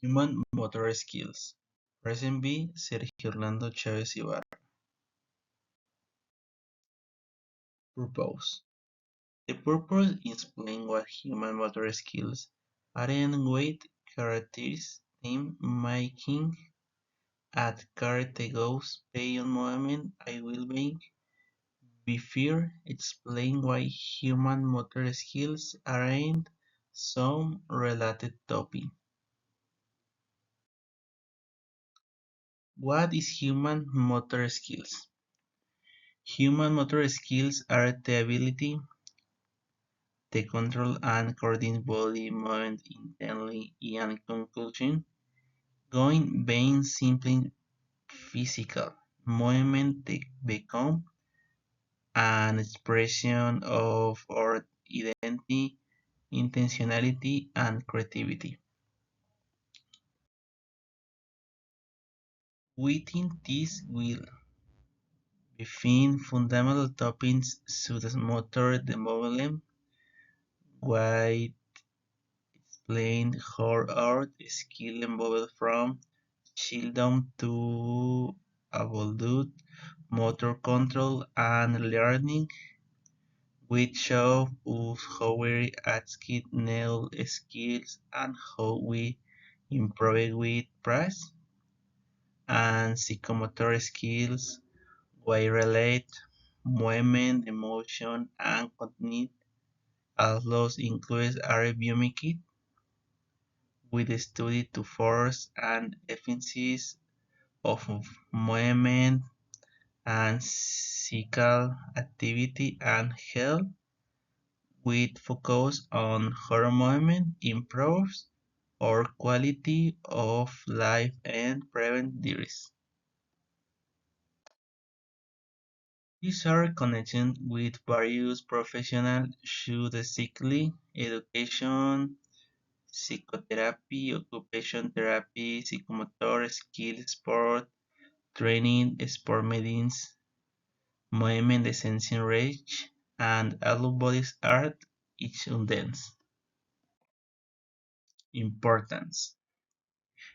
Human motor skills. Present B, Sergio Orlando Chávez Ibarra. Purpose. The purpose is explain what human motor skills are and what characteristics making at character goes beyond movement. I will make before explain why human motor skills are in some related topic. What is human motor skills? Human motor skills are the ability to control and coordinate body movement intently and conclusion, going beyond simply physical movement to become an expression of our identity, intentionality, and creativity. Within this will be find fundamental topics such as motor development, wide explained how art skill evolved from childhood to adulthood, motor control and learning, which show us how we achieve new skills and how we improve with practice, and psychomotor skills, which relate movement, emotion, and cognitive as those include are biomechanics, with study to force and efficiency of movement and physical activity and health, with focus on how movement improves our quality of life and prevent risk. These are connections with various professionals such as education, psychotherapy, occupation therapy, psychomotor skill sport, training, sport medicine, movement sensing range, and all bodies art, each of them. Importance.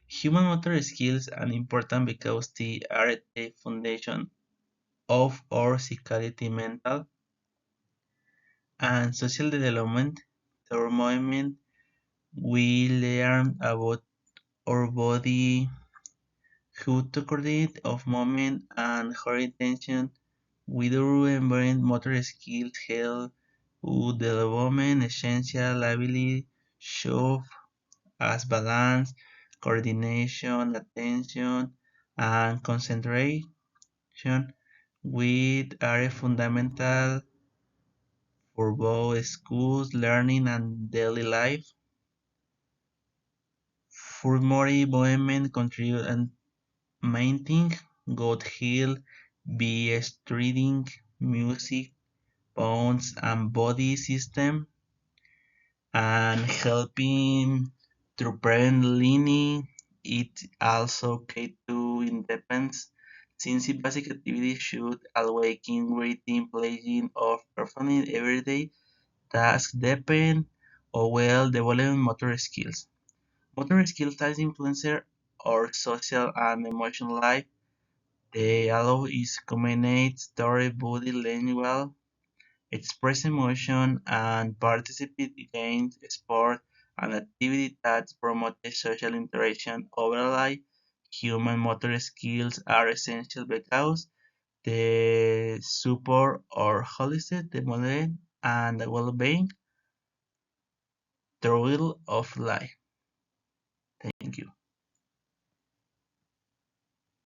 Human motor skills are important because they are the foundation of our physicality, mental, and social development. Through movement, we learn about our body, how to coordinate of movement, and our intention. We do embrace motor skills help with development essential ability show as balance, coordination, attention, and concentration, which are fundamental for both schools, learning, and daily life. Furthermore, movement contribute and maintain good health by strengthening music, bones, and body system, and helping to prevent leaning. It also key to independence, since basic activities should awaken breathing, playing, or performing everyday tasks depend on well developed motor skills. Motor skills that influence our social and emotional life. They allow us to communicate story, body language, express emotion, and participate in games, sport, and activities that promote social interaction. Overall, human motor skills are essential because they support our holistic development and well-being throughout of life. Thank you.